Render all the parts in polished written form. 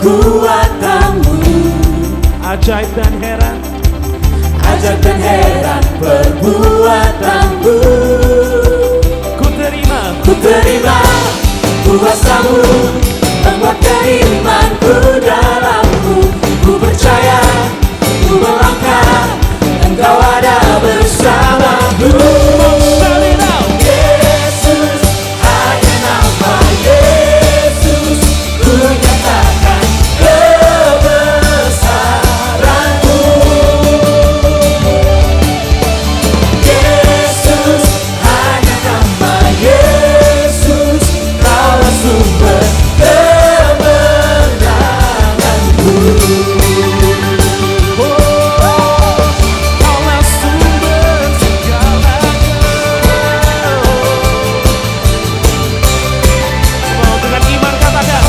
kekuatanmu. Ajaib dan heran, ajaib dan heran perbuatanmu. ku terima kuasamu, menguatkan imanku dalammu. Ku percaya, ku melangkah, Engkau ada bersamaku. Yesus, hanya nama Yesus, ku nyatakan kebesaranmu. Yesus, hanya nama Yesus, Kaulah sumber kemenanganku. Kaulah sumber segalanya. Mau dengan iman katakan,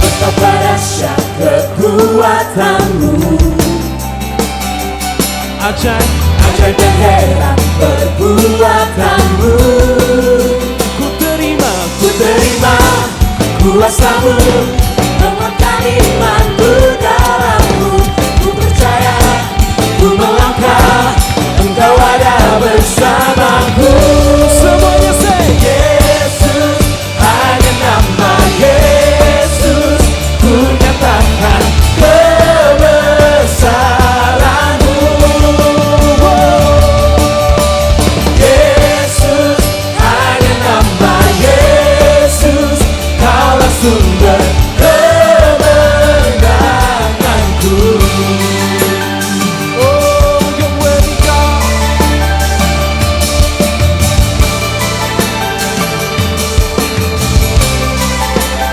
Betapa dahsyat kekuatanmu. ajaib, Ajaib dan heran perbuatanmu. ku terima Kuasamu, menguatkan imanku dalammu. Ku percaya, ku melangkah, Engkau ada bersamaku. semuanya say. Yesus, hanya nama Yesus, ku nyatakan kebesaranmu. Yesus, hanya nama Yesus, Kaulah sumber kemenanganku. Oh, you're worthy God.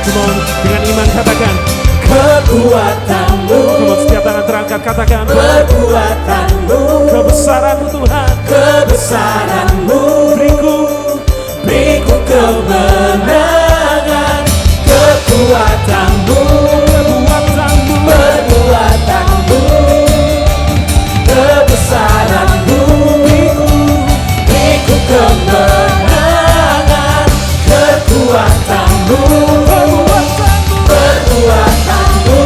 Come on, dengan iman katakan, Kekuatanmu, come on, setiap tangan terangkat katakan, kekuatanmu, kebesaranmu Tuhan. kebesaranmu. Beriku Kemenangan, kekuatanmu, perbuatanmu, kebesaranmu. Beriku kemenangan, kekuatanmu, perbuatanmu,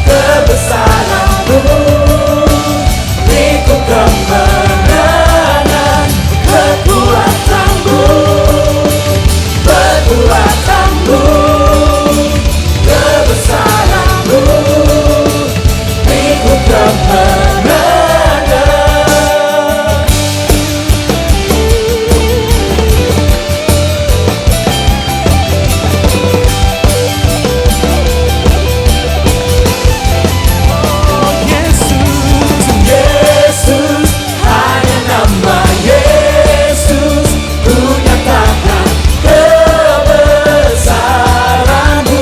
kebesaranmu. Beriku kemenangan, kekuatanmu, perbuatanmu, kebesaranmu. Beriku kemenangan. Yesus, hanya nama Yesus, ku nyatakan kebesaranmu.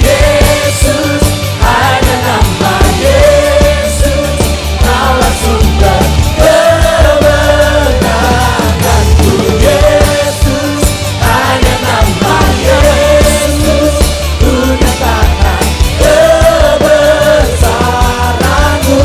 Yesus, hanya nama Yesus, Kaulah sumber kemenanganku. Yesus, hanya nama Yesus, ku nyatakan kebesaranmu.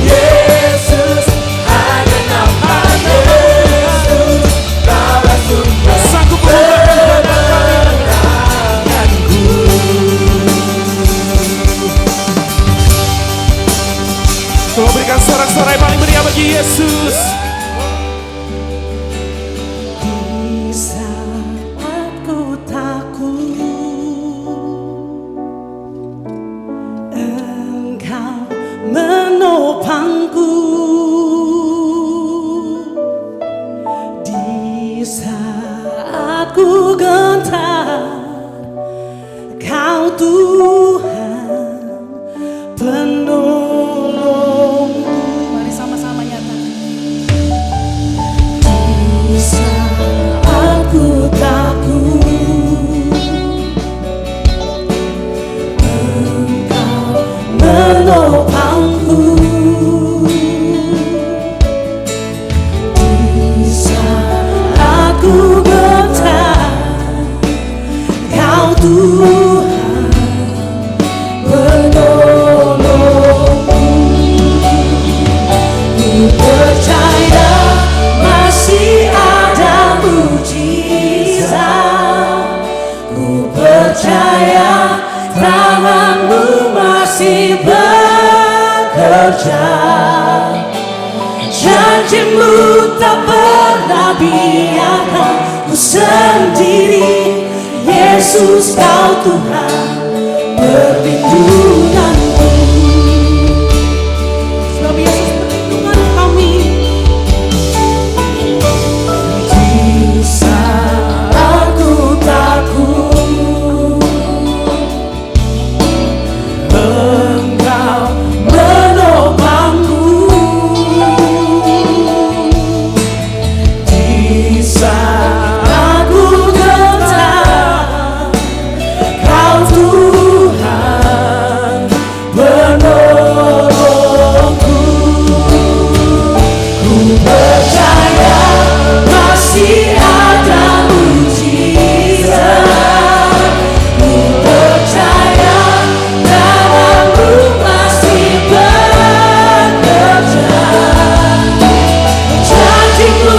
Yesus, hanya nama Yesus, Kaulah sumber sanggup mengubah kemenanganku. Tolong berikan sorak-sorai paling meriah bagi Yesus. Di saat ku takut, Engkau menopangku. Di saat ku gentar, Kau Tuhan penolongku. Mari sama-sama nyatakan. Di saat ku takut, Engkau menopangku. Di saat ku gentar, Kau Tuhan penolongku. Ku percaya masih ada-Mu. percaya tanganmu masih bekerja. Janjimu tak pernah biarkan ku sendiri. Yesus kau Tuhan perlindunganku. Sebab Yesus perlindungan kami. Di saat aku takut, Engkau menopangku. Di saat aku gentar, Kau Tuhan menolongku. Ku percaya masih ada mujizat. Ku percaya tanganmu masih bekerja. Janjimu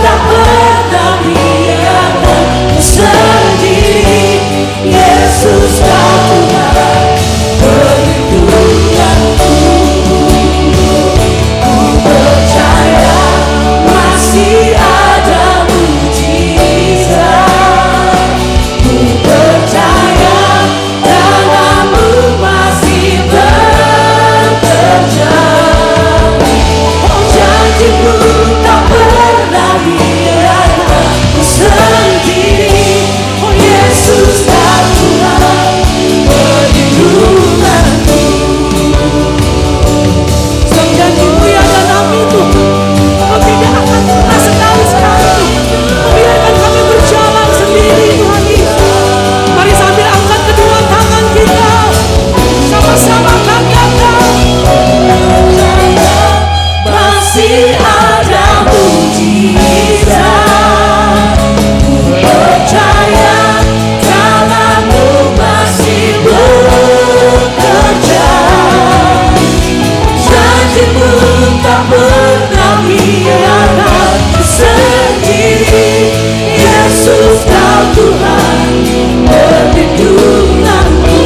tak pernah biarkan ku sendiri. Yesus kau Tuhan perlindunganku. Ku percaya masih ada mujizat. Ku percaya tanganmu masih bekerja. Oh, janjimu tak pernah biarkan ku sendiri. Oh, Yesus kau Tuhan perlindunganku. Sebab janjimu yang dalam itu, Kau tidak akan pernah sekali-sekali membiarkan kami berjalan sendiri, Tuhan Yesus. Mari sambil angkat kedua tangan kita, sama-sama katakan, masih ada mujizat. Ku percaya tanganmu masih bekerja. Janjimu tak pernah biarkan ku sendiri. Yesus kau Tuhan perlindunganku.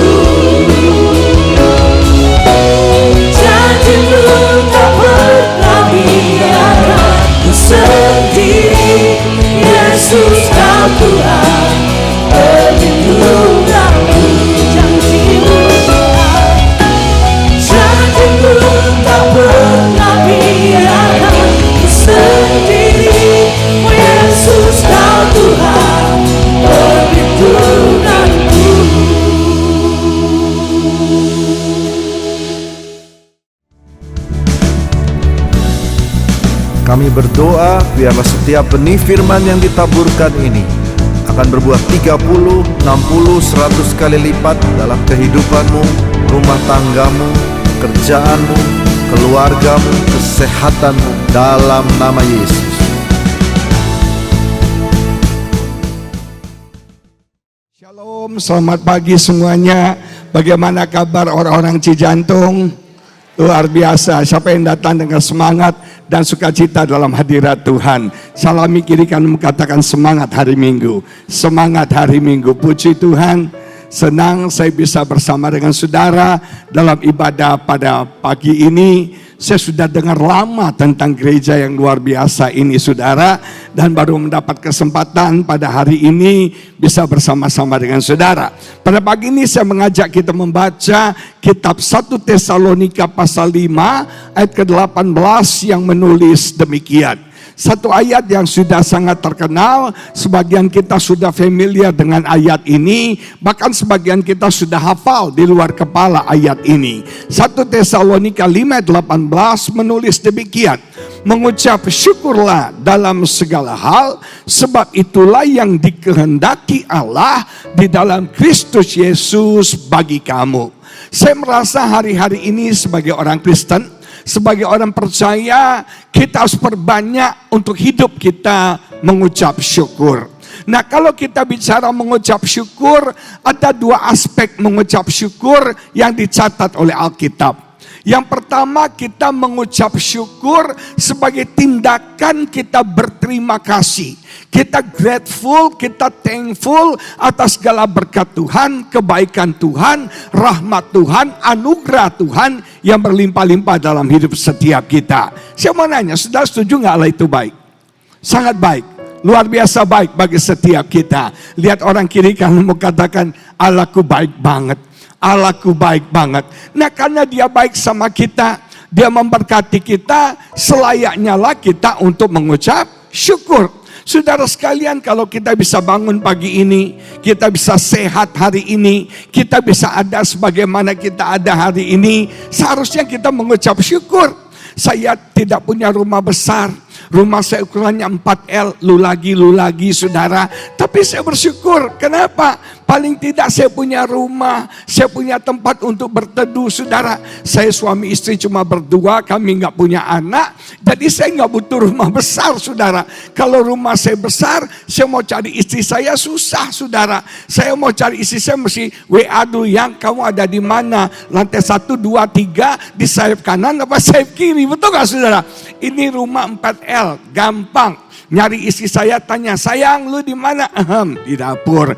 Janjimu tak pernah biarkan ku sendiri. Yesus kau Tuhan perlindunganku. Janjimu Tuhan, janjimu tak pernah biarkan ku sendiri. Oh, Yesus kau Tuhan perlindunganku. Kami berdoa biarlah setiap benih firman yang ditaburkan ini akan berbuah 30, 60, 100 kali lipat dalam kehidupanmu, rumah tanggamu, kerjaanmu, keluargamu, kesehatanmu, dalam nama Yesus. Shalom, selamat pagi semuanya. Bagaimana kabar orang-orang Cijantung? Luar biasa, siapa yang datang dengan semangat dan sukacita dalam hadirat Tuhan. Salami kiri kanan katakan semangat hari Minggu. Semangat hari Minggu, puji Tuhan. Senang saya bisa bersama dengan saudara dalam ibadah pada pagi ini. Saya sudah dengar lama tentang gereja yang luar biasa ini saudara. Dan baru mendapat kesempatan pada hari ini bisa bersama-sama dengan saudara. Pada pagi ini saya mengajak kita membaca kitab 1 Tesalonika pasal 5 ayat ke-18 yang menulis demikian. Satu ayat yang sudah sangat terkenal, sebagian kita sudah familiar dengan ayat ini, bahkan sebagian kita sudah hafal di luar kepala ayat ini. 1 Tesalonika 5 ayat 18 menulis demikian, mengucap syukurlah dalam segala hal, sebab itulah yang dikehendaki Allah di dalam Kristus Yesus bagi kamu. Saya merasa hari-hari ini sebagai orang Kristen, sebagai orang percaya, kita harus perbanyak untuk hidup kita mengucap syukur. Nah, kalau kita bicara mengucap syukur, ada dua aspek mengucap syukur yang dicatat oleh Alkitab. Yang pertama, kita mengucap syukur sebagai tindakan kita berterima kasih. Kita grateful, kita thankful atas segala berkat Tuhan, kebaikan Tuhan, rahmat Tuhan, anugerah Tuhan yang berlimpah-limpah dalam hidup setiap kita. Saya mau nanya, saudara setuju nggak Allah itu baik? Sangat baik. Luar biasa baik bagi setiap kita. Lihat orang kiri kanan mau katakan, Allahku baik banget. Allahku baik banget. Nah, karena dia baik sama kita, dia memberkati kita, selayaknya lah kita untuk mengucap syukur. Saudara sekalian, kalau kita bisa bangun pagi ini, kita bisa sehat hari ini, kita bisa ada sebagaimana kita ada hari ini, seharusnya kita mengucap syukur. Saya tidak punya rumah besar, rumah saya ukurannya 4L, lu lagi saudara. Tapi saya bersyukur, kenapa? Paling tidak saya punya rumah, saya punya tempat untuk berteduh saudara. Saya suami istri cuma berdua, kami nggak punya anak. Jadi saya nggak butuh rumah besar saudara. Kalau rumah saya besar, saya mau cari istri saya susah saudara. Saya mau cari istri saya mesti WA dulu, yang kamu ada di mana? Lantai 1, 2, 3, di sayap kanan apa sayap kiri, betul gak saudara? Ini rumah 4L, gampang. Nyari istri saya tanya, sayang lu di mana? Di dapur,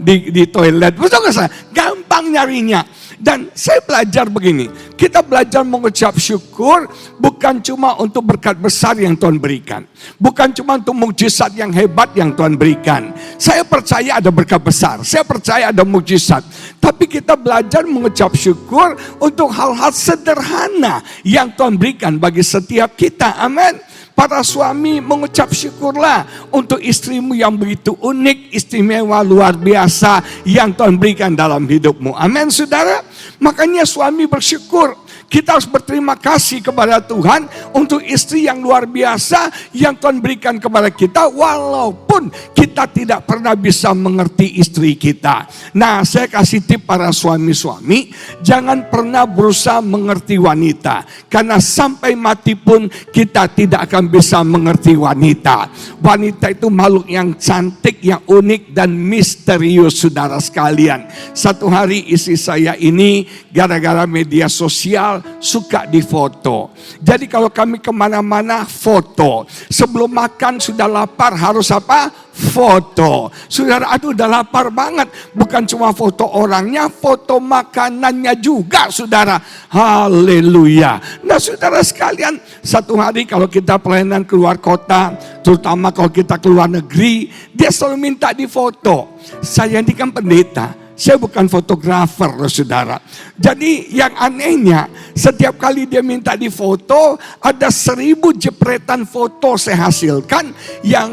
di toilet. Betul gak saya? Gampang nyarinya. Dan saya belajar begini, kita belajar mengucap syukur bukan cuma untuk berkat besar yang Tuhan berikan. Bukan cuma untuk mukjizat yang hebat yang Tuhan berikan. Saya percaya ada berkat besar, saya percaya ada mukjizat. Tapi kita belajar mengucap syukur untuk hal-hal sederhana yang Tuhan berikan bagi setiap kita. Amin. Para suami, mengucap syukurlah untuk istrimu yang begitu unik, istimewa, luar biasa yang Tuhan berikan dalam hidupmu. Amin saudara. Makanya suami bersyukur. Kita harus berterima kasih kepada Tuhan untuk istri yang luar biasa yang Tuhan berikan kepada kita, walaupun kita tidak pernah bisa mengerti istri kita. Nah, saya kasih tip para suami-suami, jangan pernah berusaha mengerti wanita, karena sampai mati pun kita tidak akan bisa mengerti wanita. Wanita itu makhluk yang cantik, yang unik dan misterius saudara sekalian. Satu hari istri saya ini gara-gara media sosial suka difoto. Jadi kalau kami kemana-mana foto. Sebelum makan sudah lapar harus apa? Foto. Saudara, aduh udah lapar banget. Bukan cuma foto orangnya, foto makanannya juga saudara. Haleluya. Nah saudara sekalian, satu hari kalau kita pelayanan keluar kota, terutama kalau kita keluar negeri, dia selalu minta difoto. Saya ini kan pendeta, saya bukan fotografer loh saudara. Jadi yang anehnya, setiap kali dia minta difoto, ada 1000 jepretan foto saya hasilkan, yang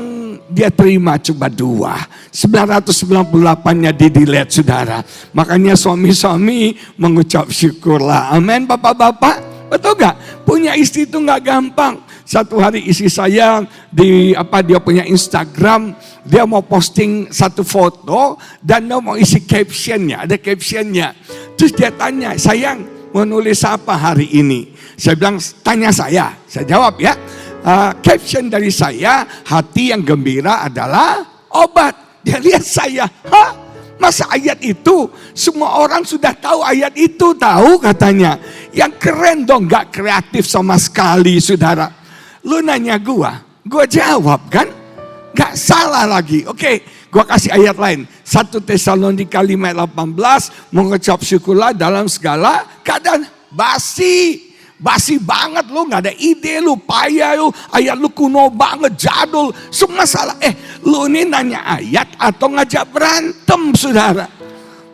dia terima cuma 2. 998-nya di delete saudara. Makanya suami-suami mengucap syukurlah. Amin bapak-bapak. Betul gak? Punya istri itu gak gampang. Satu hari istri saya dia punya Instagram, dia mau posting satu foto dan dia mau isi captionnya, ada captionnya. Terus dia tanya, sayang mau nulis apa hari ini? Saya bilang, tanya saya jawab ya. Caption dari saya, hati yang gembira adalah obat. Dia lihat saya, masa ayat itu? Semua orang sudah tahu ayat itu, tahu katanya. Yang keren dong, gak kreatif sama sekali saudara. Lu nanya gua jawab kan? Gak salah lagi. Oke, gua kasih ayat lain. 1 Tesalonika 5:18, mengucap syukurlah dalam segala keadaan. Basi banget lu, gak ada ide lu, payah lu, ayat lu kuno banget, jadul, semua salah. Lu ini nanya ayat atau ngajak berantem saudara.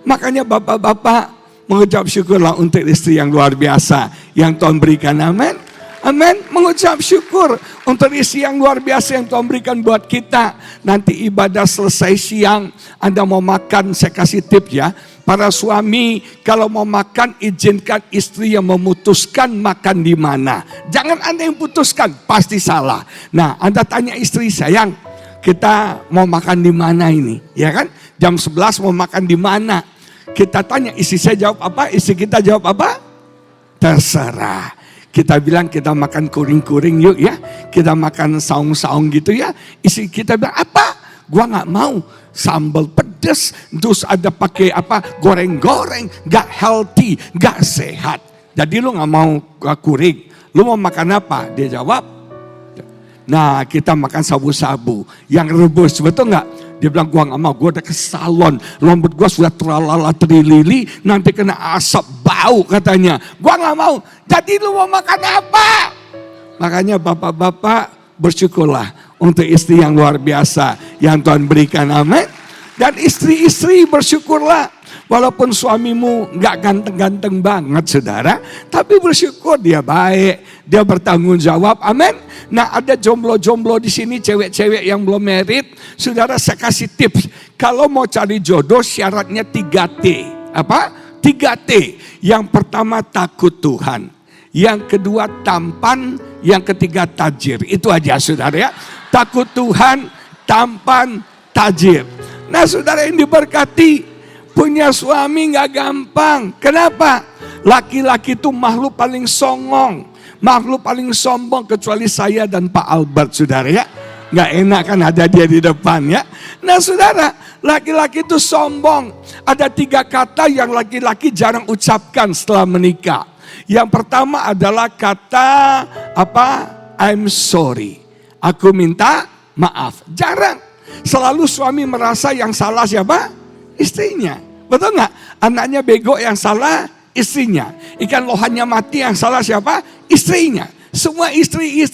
Makanya bapak-bapak mengucap syukurlah untuk istri yang luar biasa yang Tuhan berikan. Amin. Amin, mengucap syukur untuk istri yang luar biasa yang Tuhan berikan buat kita. Nanti ibadah selesai siang, Anda mau makan, saya kasih tip ya. Para suami, kalau mau makan, izinkan istri yang memutuskan makan di mana. Jangan Anda yang putuskan, pasti salah. Nah, Anda tanya istri, sayang, kita mau makan di mana ini? Ya kan? Jam 11 mau makan di mana? Kita tanya, istri saya jawab apa? Istri kita jawab apa? Terserah. Kita bilang kita makan kuring-kuring yuk ya. Kita makan saung-saung gitu ya. Istri kita bilang apa? Gua gak mau. Sambal pedas. Terus ada pakai apa? Goreng-goreng. Gak healthy. Gak sehat. Jadi lu gak mau kuring, lu mau makan apa? Dia jawab, nah kita makan sabu-sabu yang rebus, betul gak? Dia bilang, gua gak mau, gua udah ke salon, rambut gua sudah terlala terilili, nanti kena asap bau katanya. Gua gak mau, jadi lu mau makan apa? Makanya bapak-bapak bersyukurlah untuk istri yang luar biasa yang Tuhan berikan, amin. Dan istri-istri bersyukurlah. Walaupun suamimu gak ganteng-ganteng banget saudara, tapi bersyukur dia baik, dia bertanggung jawab, amin. Nah ada jomblo-jomblo di sini, cewek-cewek yang belum married, saudara saya kasih tips. Kalau mau cari jodoh syaratnya 3T. Apa? 3T. Yang pertama takut Tuhan, yang kedua tampan, yang ketiga tajir. Itu aja saudara ya. Takut Tuhan, tampan, tajir. Nah saudara yang diberkati, punya suami gak gampang. Kenapa? Laki-laki itu makhluk paling songong, makhluk paling sombong, kecuali saya dan Pak Albert saudara ya. Gak enak kan ada dia di depan ya. Nah saudara, laki-laki itu sombong. Ada 3 kata yang laki-laki jarang ucapkan setelah menikah. Yang pertama adalah kata apa? I'm sorry. Aku minta maaf. Jarang. Selalu suami merasa yang salah siapa? Istrinya. Betul nggak? Anaknya bego yang salah istrinya. Ikan lohannya mati yang salah siapa? Istrinya. Semua istri.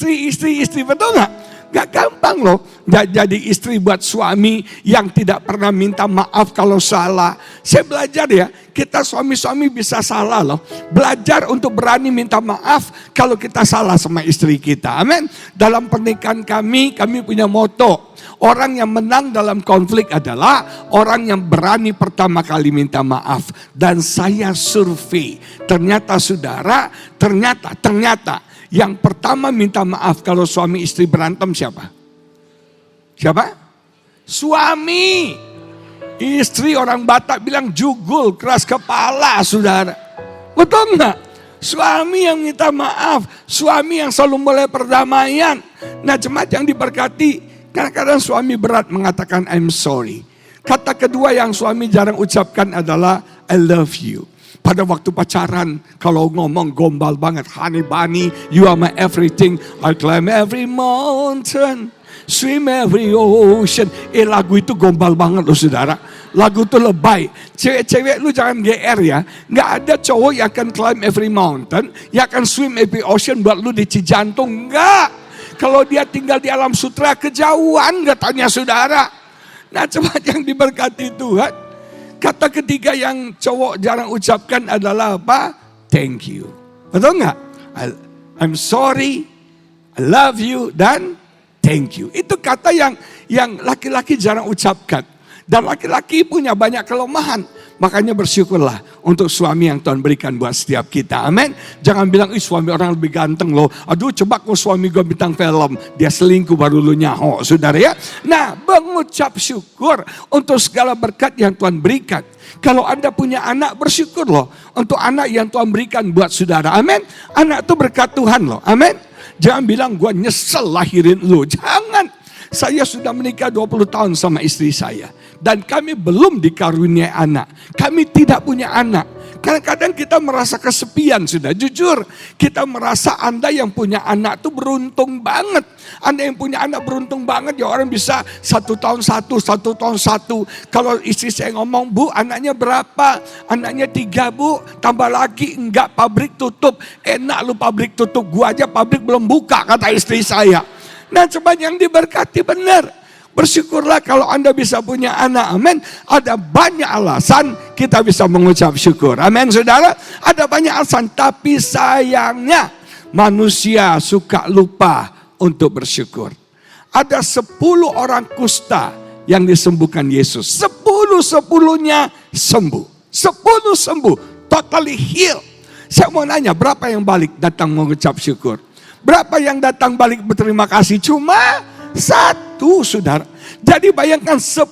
Betul nggak? Gak gampang loh jadi istri buat suami yang tidak pernah minta maaf kalau salah. Saya belajar ya, kita suami-suami bisa salah loh. Belajar untuk berani minta maaf kalau kita salah sama istri kita. Amin. Dalam pernikahan kami punya moto. Orang yang menang dalam konflik adalah orang yang berani pertama kali minta maaf. Dan saya survei, ternyata saudara, ternyata yang pertama minta maaf kalau suami istri berantem siapa? Siapa? Suami. Istri orang Batak bilang jugul, keras kepala saudara. Betul enggak? Suami yang minta maaf, suami yang selalu mulai perdamaian. Nah jemaat yang diberkati, kadang-kadang suami berat mengatakan I'm sorry. Kata kedua yang suami jarang ucapkan adalah I love you. Pada waktu pacaran, kalau ngomong gombal banget. Honey bunny, you are my everything. I climb every mountain, swim every ocean. Lagu itu gombal banget loh saudara. Lagu itu lebay. Cewek-cewek lu jangan GR ya. Gak ada cowok yang akan climb every mountain, yang akan swim every ocean buat lu di Cijantung. Enggak. Kalau dia tinggal di alam sutra, kejauhan katanya saudara. Nah coba yang diberkati Tuhan. Kata ketiga yang cowok jarang ucapkan adalah apa? Thank you. Betul nggak? I'm sorry, I love you, dan thank you. Itu kata yang laki-laki jarang ucapkan. Dan laki-laki punya banyak kelemahan. Makanya bersyukurlah untuk suami yang Tuhan berikan buat setiap kita. Amin. Jangan bilang, suami orang lebih ganteng loh. Aduh coba kok suami gue bintang film. Dia selingkuh baru lu nyaho saudara ya. Nah mengucap syukur untuk segala berkat yang Tuhan berikan. Kalau Anda punya anak, bersyukur loh untuk anak yang Tuhan berikan buat saudara. Amin. Anak itu berkat Tuhan loh. Amin. Jangan bilang gue nyesel lahirin lu. Jangan. Saya sudah menikah 20 tahun sama istri saya. Dan kami belum dikaruniai anak. Kami tidak punya anak. Kadang-kadang kita merasa kesepian sudah. Jujur, kita merasa Anda yang punya anak itu beruntung banget. Anda yang punya anak beruntung banget. Ya orang bisa 1 tahun 1, 1 tahun 1. Kalau istri saya ngomong, Bu anaknya berapa? Anaknya 3 Bu. Tambah lagi, enggak, pabrik tutup. Enak lu pabrik tutup. Gua aja pabrik belum buka kata istri saya. Nah coba yang diberkati benar. Bersyukurlah kalau Anda bisa punya anak. Amin. Ada banyak alasan kita bisa mengucap syukur. Amin saudara. Ada banyak alasan. Tapi sayangnya manusia suka lupa untuk bersyukur. Ada 10 orang kusta yang disembuhkan Yesus. 10-10-nya sembuh. 10 sembuh. Totally healed. Saya mau nanya berapa yang balik datang mengucap syukur? Berapa yang datang balik berterima kasih? Cuma 1 saudara. Jadi bayangkan 10%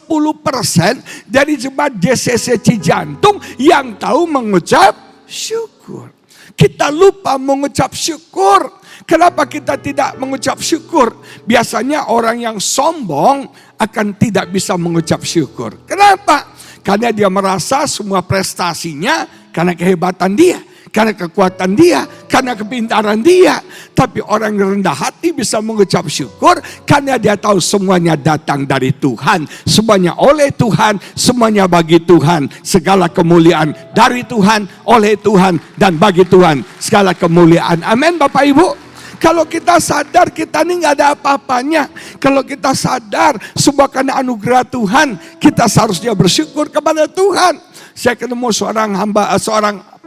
dari jemaat JCC Cijantung yang tahu mengucap syukur. Kita lupa mengucap syukur. Kenapa kita tidak mengucap syukur? Biasanya orang yang sombong akan tidak bisa mengucap syukur. Kenapa? Karena dia merasa semua prestasinya karena kehebatan dia. karena kekuatan dia, karena kepintaran dia. Tapi orang yang rendah hati bisa mengucap syukur karena dia tahu semuanya datang dari Tuhan. Semuanya oleh Tuhan, semuanya bagi Tuhan. Segala kemuliaan dari Tuhan, oleh Tuhan, dan bagi Tuhan. Segala kemuliaan. Amin Bapak Ibu. Kalau kita sadar kita ini nggak ada apa-apanya. Kalau kita sadar semua karena anugerah Tuhan, kita seharusnya bersyukur kepada Tuhan. Saya ketemu seorang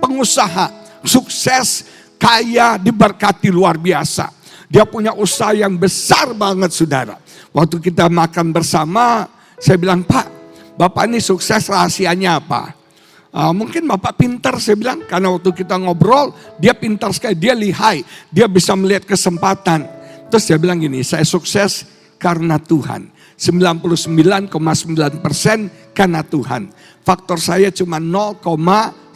pengusaha sukses, kaya, diberkati luar biasa. Dia punya usaha yang besar banget saudara. Waktu kita makan bersama, saya bilang, Pak, Bapak ini sukses rahasianya apa? Mungkin Bapak pintar, saya bilang, karena waktu kita ngobrol, dia pintar sekali, dia lihai, dia bisa melihat kesempatan. Terus dia bilang gini, saya sukses karena Tuhan. 99,9% karena Tuhan. Faktor saya cuma 0,1%.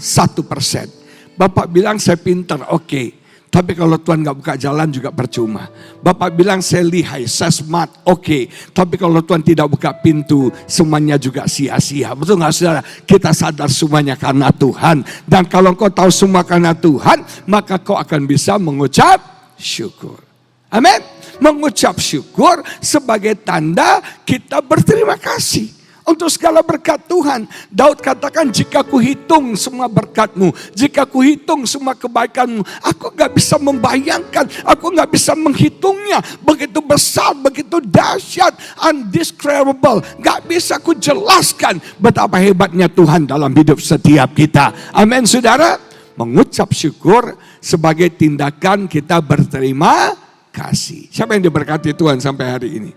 Bapak bilang saya pintar, oke. Tapi kalau Tuhan gak buka jalan juga percuma. Bapak bilang saya lihai, saya smart, oke. Tapi kalau Tuhan tidak buka pintu, semuanya juga sia-sia. Betul gak saudara? Kita sadar semuanya karena Tuhan. Dan kalau kau tahu semua karena Tuhan, maka kau akan bisa mengucap syukur. Amin. Mengucap syukur sebagai tanda kita berterima kasih untuk segala berkat Tuhan. Daud katakan, jika kuhitung semua berkat-Mu, jika kuhitung semua kebaikan-Mu, aku gak bisa membayangkan, aku gak bisa menghitungnya. Begitu besar, begitu dahsyat, undescribable. Gak bisa ku jelaskan betapa hebatnya Tuhan dalam hidup setiap kita. Amin saudara. Mengucap syukur sebagai tindakan kita berterima kasih. Siapa yang diberkati Tuhan sampai hari ini?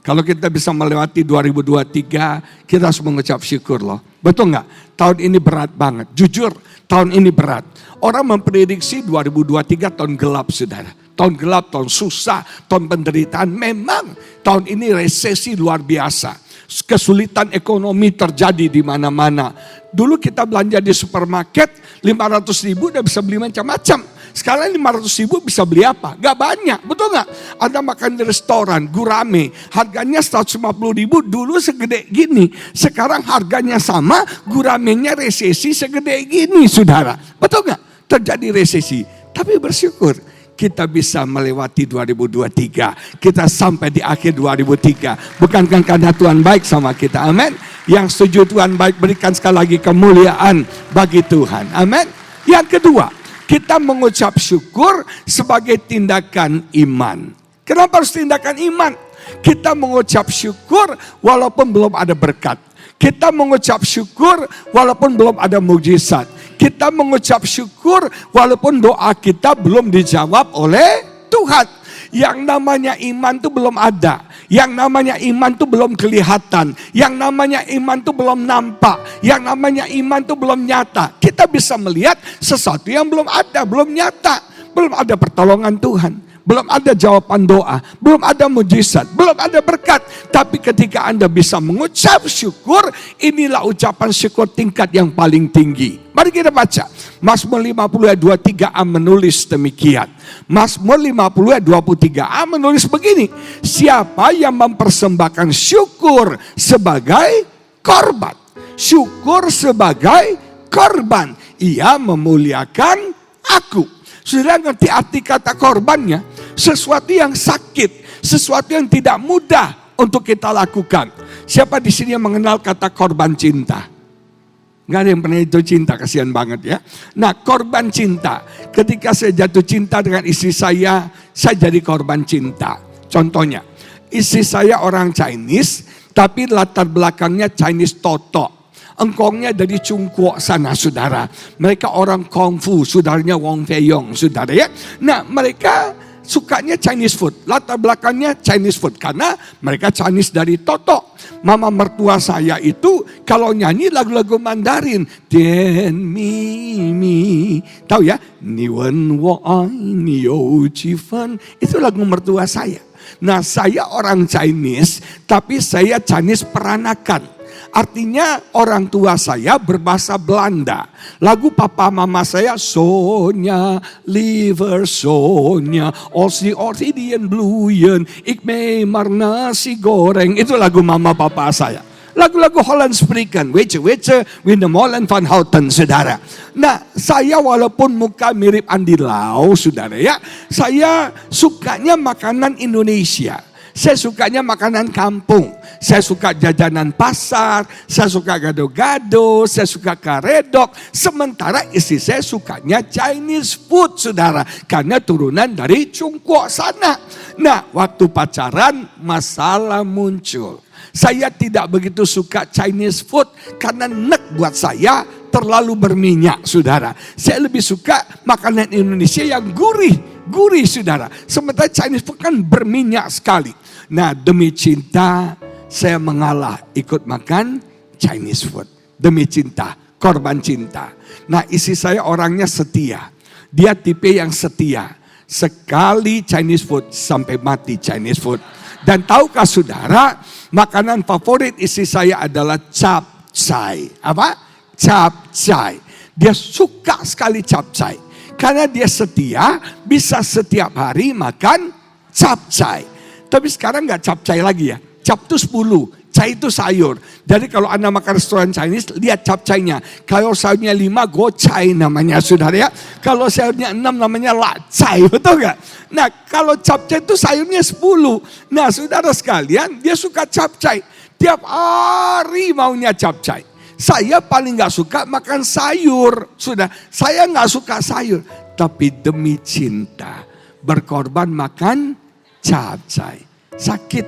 Kalau kita bisa melewati 2023, kita harus mengucap syukur loh. Betul nggak? Tahun ini berat banget. Jujur, tahun ini berat. Orang memprediksi 2023 tahun gelap saudara. Tahun gelap, tahun susah, tahun penderitaan. Memang tahun ini resesi luar biasa. Kesulitan ekonomi terjadi di mana-mana. Dulu kita belanja di supermarket, 500.000 udah bisa beli macam-macam. Sekarang 500.000 bisa beli apa? Gak banyak, betul gak? Anda makan di restoran, gurame, harganya 150.000 dulu segede gini. Sekarang harganya sama, guramenya resesi segede gini saudara. Betul gak? Terjadi resesi. Tapi bersyukur kita bisa melewati 2023. Kita sampai di akhir 2003. Bukankah karena Tuhan baik sama kita? Amin. Yang setuju Tuhan baik, berikan sekali lagi kemuliaan bagi Tuhan. Amin. Yang kedua, kita mengucap syukur sebagai tindakan iman. Kenapa harus tindakan iman? Kita mengucap syukur walaupun belum ada berkat. Kita mengucap syukur walaupun belum ada mujizat. Kita mengucap syukur walaupun doa kita belum dijawab oleh Tuhan. Yang namanya iman itu belum ada. Yang namanya iman itu belum kelihatan. Yang namanya iman itu belum nampak. Yang namanya iman itu belum nyata. Kita bisa melihat sesuatu yang belum ada, belum nyata. Belum ada pertolongan Tuhan. Belum ada jawaban doa. Belum ada mujizat. Belum ada berkat. Tapi ketika Anda bisa mengucap syukur, inilah ucapan syukur tingkat yang paling tinggi. Mari kita baca. Mazmur 50 ayat 23a menulis demikian. Mazmur 50 ayat 23a menulis begini. Siapa yang mempersembahkan syukur sebagai korban? Syukur sebagai korban. Ia memuliakan aku. Sudah ngerti arti kata korbannya? Sesuatu yang sakit, sesuatu yang tidak mudah untuk kita lakukan. Siapa di sini yang mengenal kata korban cinta? Gak ada yang pernah jatuh cinta, kasihan banget ya. Nah, korban cinta. Ketika saya jatuh cinta dengan istri saya jadi korban cinta. Contohnya, istri saya orang Chinese, tapi latar belakangnya Chinese totok. Engkongnya dari Cungkuok sana saudara. Mereka orang kungfu, saudaranya Wong Fei Yong saudara ya. Nah mereka sukanya Chinese food. Latar belakangnya Chinese food. Karena mereka Chinese dari totok. Mama mertua saya itu kalau nyanyi lagu-lagu Mandarin. Tian mi mi. Tahu ya? Ni wen wo ai ni you chi fen. Itu lagu mertua saya. Nah saya orang Chinese. Tapi saya Chinese peranakan. Artinya orang tua saya berbahasa Belanda. Lagu papa mama saya Sonya, liver Sonya, Orsi Orsidian Bluyen, Ik mee maar nasi goreng. Itu lagu mama papa saya. lagu-lagu Holland Spreken, Wece, Windemollen van Houten, saudara. Nah, saya walaupun muka mirip Andi Lau, saudara ya, saya sukanya makanan Indonesia. Saya sukanya makanan kampung. Saya suka jajanan pasar, saya suka gado-gado, saya suka karedok. Sementara istri saya sukanya Chinese food, saudara. Karena turunan dari Cungkuok sana. Nah, waktu pacaran masalah muncul. Saya tidak begitu suka Chinese food karena nek buat saya terlalu berminyak, saudara. Saya lebih suka makanan Indonesia yang gurih, saudara. Sementara Chinese food kan berminyak sekali. Nah, demi cinta saya mengalah ikut makan Chinese food. Demi cinta, korban cinta. Nah, istri saya orangnya setia. Dia tipe yang setia. Sekali Chinese food sampai mati Chinese food. Dan tahukah saudara, makanan favorit istri saya adalah capcay. Apa? Capcay. Dia suka sekali capcay. Karena dia setia, bisa setiap hari makan capcay. Tapi sekarang nggak capcay lagi ya. Cap itu 10, cai itu sayur. Jadi kalau Anda makan restoran Chinese, lihat capcaynya. Kalau sayurnya 5, gocai namanya, saudara ya. Kalau sayurnya 6 namanya lacai, betul nggak? Nah, kalau capcay itu sayurnya 10. Nah, saudara sekalian, dia suka capcay. Tiap hari maunya capcay. Saya paling nggak suka makan sayur, sudah. Saya nggak suka sayur. Tapi demi cinta, berkorban makan capcay. Sakit,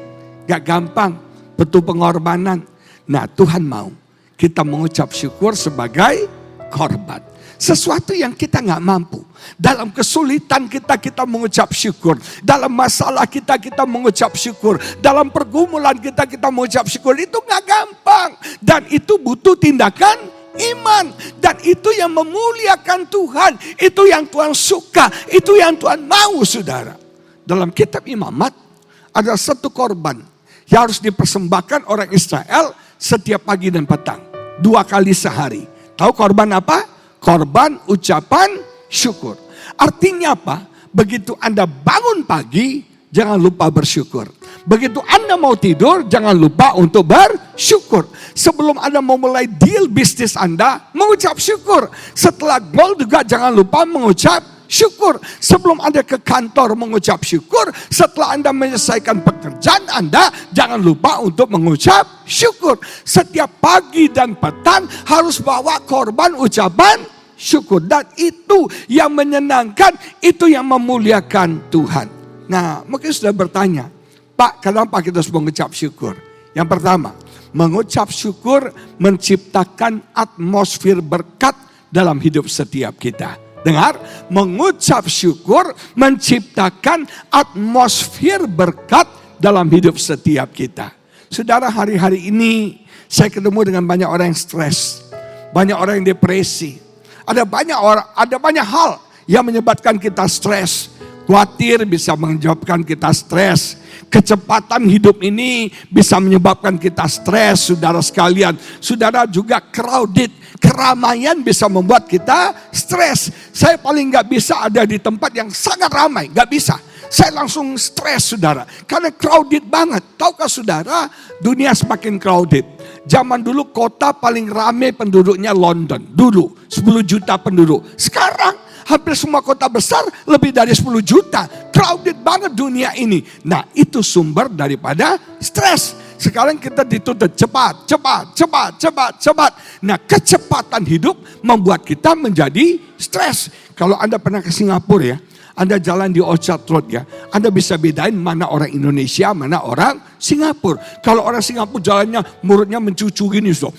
gak gampang, butuh pengorbanan. Nah, Tuhan mau kita mengucap syukur sebagai korban. Sesuatu yang kita gak mampu. Dalam kesulitan kita mengucap syukur. Dalam masalah kita mengucap syukur. Dalam pergumulan kita mengucap syukur. Itu gak gampang. Dan itu butuh tindakan iman. Dan itu yang memuliakan Tuhan. Itu yang Tuhan suka. Itu yang Tuhan mau, saudara. Dalam kitab Imamat ada satu korban yang harus dipersembahkan orang Israel setiap pagi dan petang. 2 kali sehari. Tahu korban apa? Korban ucapan syukur. Artinya apa? Begitu Anda bangun pagi, jangan lupa bersyukur. Begitu Anda mau tidur, jangan lupa untuk bersyukur. Sebelum Anda memulai deal bisnis Anda, mengucap syukur. Setelah goal juga jangan lupa mengucap syukur. Sebelum Anda ke kantor mengucap syukur. Setelah Anda menyelesaikan pekerjaan Anda, jangan lupa untuk mengucap syukur. Setiap pagi dan petang harus bawa korban ucapan syukur. Dan itu yang menyenangkan, itu yang memuliakan Tuhan. Nah, mungkin sudah bertanya, Pak, kenapa kita harus mengucap syukur? Yang pertama, mengucap syukur menciptakan atmosfer berkat dalam hidup setiap kita. Dengar, mengucap syukur menciptakan atmosfer berkat dalam hidup setiap kita. Saudara, hari-hari ini saya ketemu dengan banyak orang yang stres, banyak orang yang depresi. Ada banyak hal yang menyebabkan kita stres. Khawatir bisa menyebabkan kita stres. Kecepatan hidup ini bisa menyebabkan kita stres, saudara sekalian. Saudara juga crowded, keramaian bisa membuat kita stres. Saya paling gak bisa ada di tempat yang sangat ramai, gak bisa. Saya langsung stres, saudara, karena crowded banget. Tahukah saudara, dunia semakin crowded. Zaman dulu kota paling ramai penduduknya London. Dulu 10 juta penduduk. Sekarang hampir semua kota besar lebih dari 10 juta. Crowded banget dunia ini. Nah, itu sumber daripada stres. Sekarang kita dituntut cepat. Nah, kecepatan hidup membuat kita menjadi stres. Kalau Anda pernah ke Singapura ya, Anda jalan di Orchard Road ya, Anda bisa bedain mana orang Indonesia, mana orang Singapura. Kalau orang Singapura jalannya, mulutnya mencucu gini, so.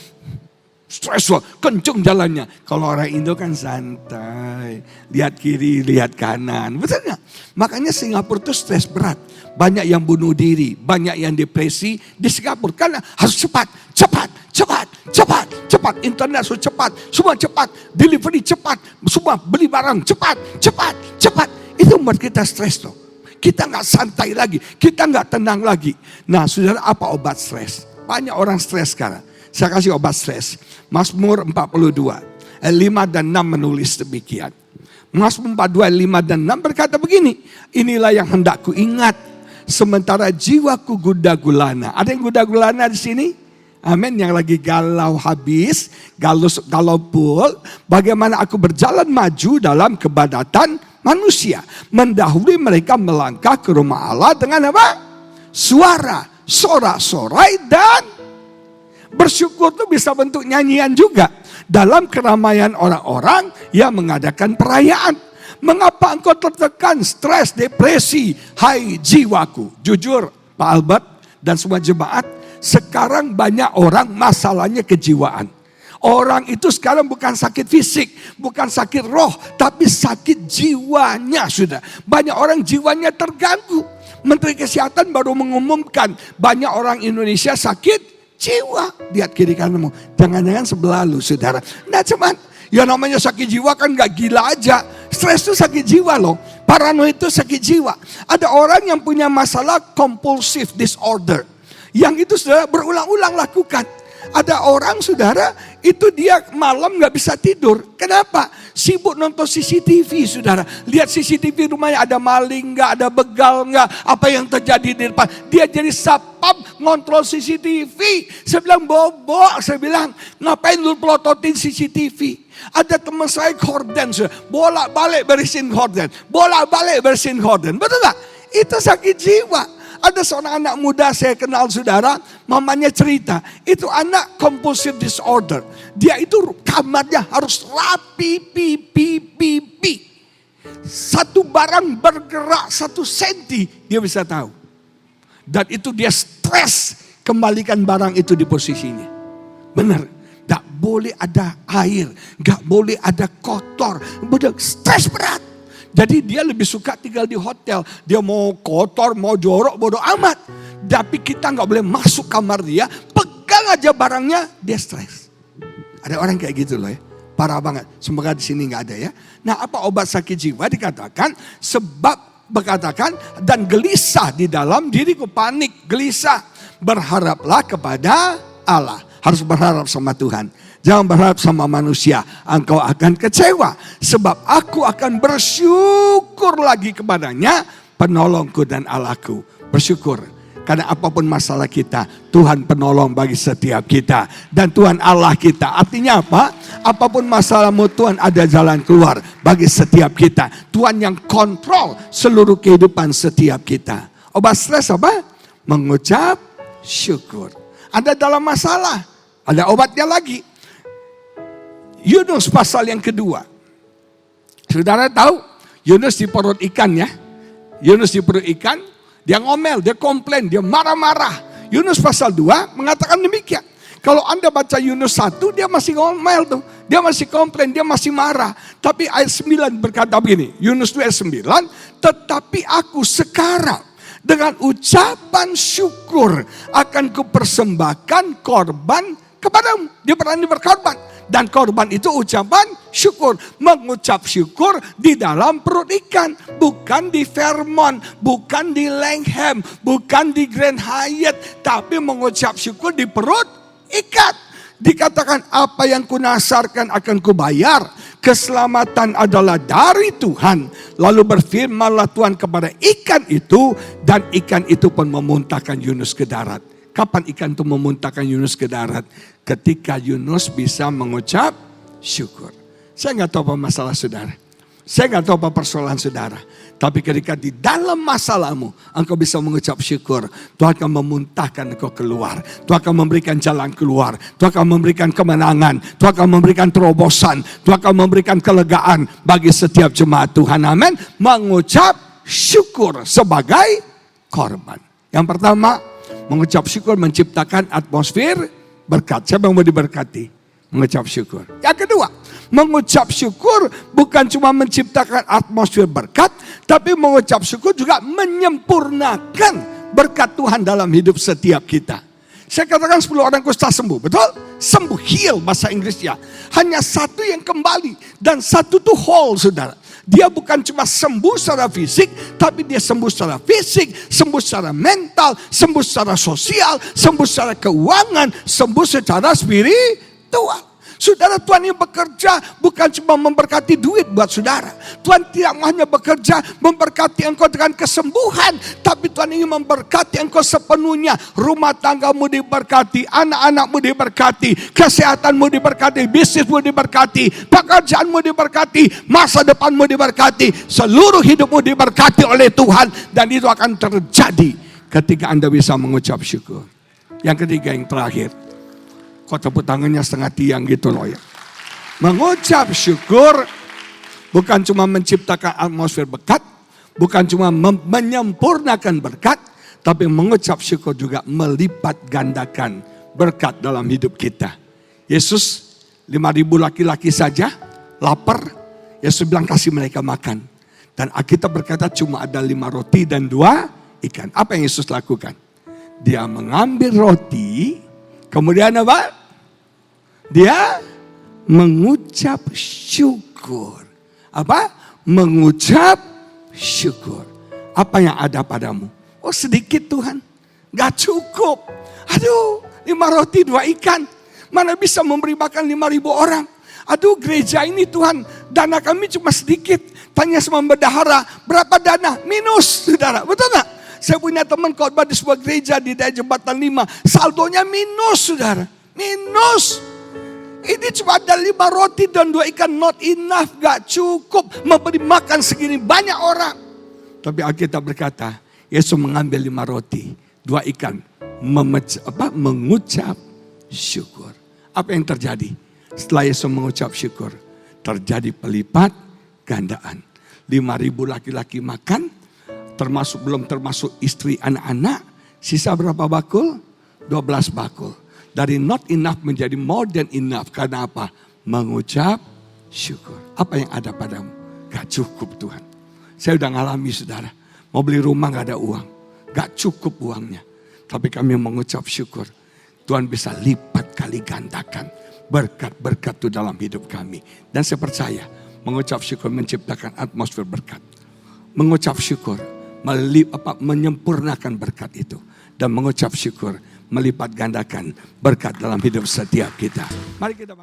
Stres loh, kenceng jalannya. Kalau orang Indo kan santai, lihat kiri, lihat kanan, betul nggak? Makanya Singapura itu stres berat. Banyak yang bunuh diri, banyak yang depresi di Singapura. Karena harus cepat. Internet harus cepat, semua cepat, delivery cepat, semua beli barang cepat. Itu membuat kita stres loh. Kita nggak santai lagi, kita nggak tenang lagi. Nah, saudara, apa obat stres? Banyak orang stres sekarang. Saya kasih obat stres. Mazmur 42, 5 dan 6 menulis demikian. Mazmur 42, 5 dan 6 berkata begini. Inilah yang hendak ku ingat sementara jiwaku gundah gulana. Ada yang gundah gulana di sini? Amin, yang lagi galau habis, galau pul, bagaimana aku berjalan maju dalam kebadatan manusia. Mendahului mereka melangkah ke rumah Allah dengan apa? Suara, sorak-sorai dan bersyukur itu bisa bentuk nyanyian juga. Dalam keramaian orang-orang yang mengadakan perayaan. Mengapa engkau tertekan, stres, depresi, hai jiwaku? Jujur Pak Albert dan semua jemaat, sekarang banyak orang masalahnya kejiwaan. Orang itu sekarang bukan sakit fisik, bukan sakit roh, tapi sakit jiwanya sudah. Banyak orang jiwanya terganggu. Menteri Kesehatan baru mengumumkan banyak orang Indonesia sakit jiwa. Lihat kiri kananmu, jangan-jangan sebelah lu saudara. Nah cuman, ya namanya sakit jiwa kan gak gila aja. Stres itu sakit jiwa loh. Parano itu sakit jiwa. Ada orang yang punya masalah compulsive disorder. Yang itu saudara berulang-ulang lakukan. Ada orang saudara itu dia malam gak bisa tidur. Kenapa? Sibuk nonton CCTV saudara. Lihat CCTV rumahnya ada maling gak, ada begal gak, apa yang terjadi di depan. Dia jadi sapam ngontrol CCTV. Saya bilang bobo, saya bilang ngapain lu pelototin CCTV. Ada teman saya horden, bolak-balik bersihin horden, bolak-balik bersihin horden. Betul gak? Itu sakit jiwa. Ada seorang anak muda saya kenal saudara, mamanya cerita, itu anak compulsive disorder. Dia itu kamarnya harus rapi, pipi. Satu barang bergerak 1 senti, dia bisa tahu. Dan itu dia stres, kembalikan barang itu di posisinya. Benar, gak boleh ada air, gak boleh ada kotor, stres berat. Jadi dia lebih suka tinggal di hotel. Dia mau kotor, mau jorok, bodoh amat. Tapi kita nggak boleh masuk kamar dia, pegang aja barangnya, dia stres. Ada orang kayak gitu loh ya, parah banget. Semoga di sini nggak ada ya. Nah, apa obat sakit jiwa dikatakan? Sebab berkatakan dan gelisah di dalam diriku, panik, gelisah. Berharaplah kepada Allah. Harus berharap sama Tuhan. Jangan berharap sama manusia, engkau akan kecewa. Sebab aku akan bersyukur lagi kepadanya, penolongku dan Allahku. Bersyukur, karena apapun masalah kita, Tuhan penolong bagi setiap kita. Dan Tuhan Allah kita, artinya apa? Apapun masalahmu, Tuhan ada jalan keluar bagi setiap kita. Tuhan yang kontrol seluruh kehidupan setiap kita. Obat stres apa? Mengucap syukur. Ada dalam masalah, ada obatnya lagi. Yunus pasal yang kedua. Saudara tahu Yunus di perut ikan ya. Yunus di perut ikan, dia ngomel, dia komplain, dia marah-marah. Yunus pasal 2 mengatakan demikian. Kalau Anda baca Yunus 1, dia masih ngomel tuh. Dia masih komplain, dia masih marah. Tapi ayat 9 berkata begini, Yunus 2 ayat 9, tetapi aku sekarang dengan ucapan syukur akan kupersembahkan korban kepadamu. Dia berani berkorban. Dan korban itu ucapan syukur. Mengucap syukur di dalam perut ikan. Bukan di Fairmont, bukan di Langham, bukan di Grand Hyatt. Tapi mengucap syukur di perut ikan. Dikatakan apa yang kunasarkan akan kubayar. Keselamatan adalah dari Tuhan. Lalu berfirmanlah Tuhan kepada ikan itu. Dan ikan itu pun memuntahkan Yunus ke darat. Kapan ikan itu memuntahkan Yunus ke darat? Ketika Yunus bisa mengucap syukur. Saya nggak tahu apa masalah saudara. Saya nggak tahu apa persoalan saudara. Tapi ketika di dalam masalahmu, engkau bisa mengucap syukur. Tuhan akan memuntahkan engkau keluar. Tuhan akan memberikan jalan keluar. Tuhan akan memberikan kemenangan. Tuhan akan memberikan terobosan. Tuhan akan memberikan kelegaan bagi setiap jemaat Tuhan. Amin. Mengucap syukur sebagai korban. Yang pertama, mengucap syukur menciptakan atmosfer berkat. Siapa yang mau diberkati? Mengucap syukur. Yang kedua, mengucap syukur bukan cuma menciptakan atmosfer berkat, tapi mengucap syukur juga menyempurnakan berkat Tuhan dalam hidup setiap kita. Saya katakan 10 orang kusta sembuh, betul? Sembuh, heal bahasa Inggrisnya. Hanya satu yang kembali dan satu tuh whole saudara. Dia bukan cuma sembuh secara fisik, tapi dia sembuh secara fisik, sembuh secara mental, sembuh secara sosial, sembuh secara keuangan, sembuh secara spiritual. Saudara, Tuhan yang bekerja bukan cuma memberkati duit buat saudara. Tuhan tidak hanya bekerja memberkati engkau dengan kesembuhan, tapi Tuhan ingin memberkati engkau sepenuhnya. Rumah tanggamu diberkati, anak-anakmu diberkati, kesehatanmu diberkati, bisnismu diberkati, pekerjaanmu diberkati, masa depanmu diberkati, seluruh hidupmu diberkati oleh Tuhan. Dan itu akan terjadi ketika Anda bisa mengucap syukur. Yang ketiga, yang terakhir, kok tepuk tangannya setengah tiang gitu loh ya. Mengucap syukur bukan cuma menciptakan atmosfer berkat, bukan cuma menyempurnakan berkat, tapi mengucap syukur juga melipat gandakan berkat dalam hidup kita. Yesus 5.000 laki-laki saja lapar, Yesus bilang kasih mereka makan. Dan Alkitab berkata cuma ada 5 roti dan 2 ikan. Apa yang Yesus lakukan? Dia mengambil roti, kemudian apa? Dia mengucap syukur. Apa? Mengucap syukur. Apa yang ada padamu? Oh, sedikit Tuhan, gak cukup. Aduh, 5 roti 2 ikan. Mana bisa memberi makan 5.000 orang? Aduh, gereja ini Tuhan, dana kami cuma sedikit. Tanya sama bendahara, berapa dana? Minus, saudara, betul gak? Saya punya teman khotbah di sebuah gereja di daerah Jembatan 5. Saldonya minus, saudara. Minus. Ini cuma ada 5 roti dan 2 ikan. Not enough, gak cukup memberi makan segini banyak orang. Tapi Alkitab berkata, Yesus mengambil 5 roti, 2 ikan. Mengucap syukur. Apa yang terjadi? Setelah Yesus mengucap syukur, terjadi pelipat gandaan. 5.000 laki-laki makan, belum termasuk istri anak-anak. Sisa berapa bakul? 12 bakul. Dari not enough menjadi more than enough. Karena apa? Mengucap syukur. Apa yang ada padamu? Gak cukup Tuhan. Saya udah ngalami saudara. Mau beli rumah gak ada uang. Gak cukup uangnya. Tapi kami mengucap syukur. Tuhan bisa lipat kali gandakan berkat-berkat itu dalam hidup kami. Dan saya percaya mengucap syukur menciptakan atmosfer berkat. Mengucap syukur menyempurnakan berkat itu. Dan mengucap syukur melipat gandakan berkat dalam hidup setiap kita. Mari kita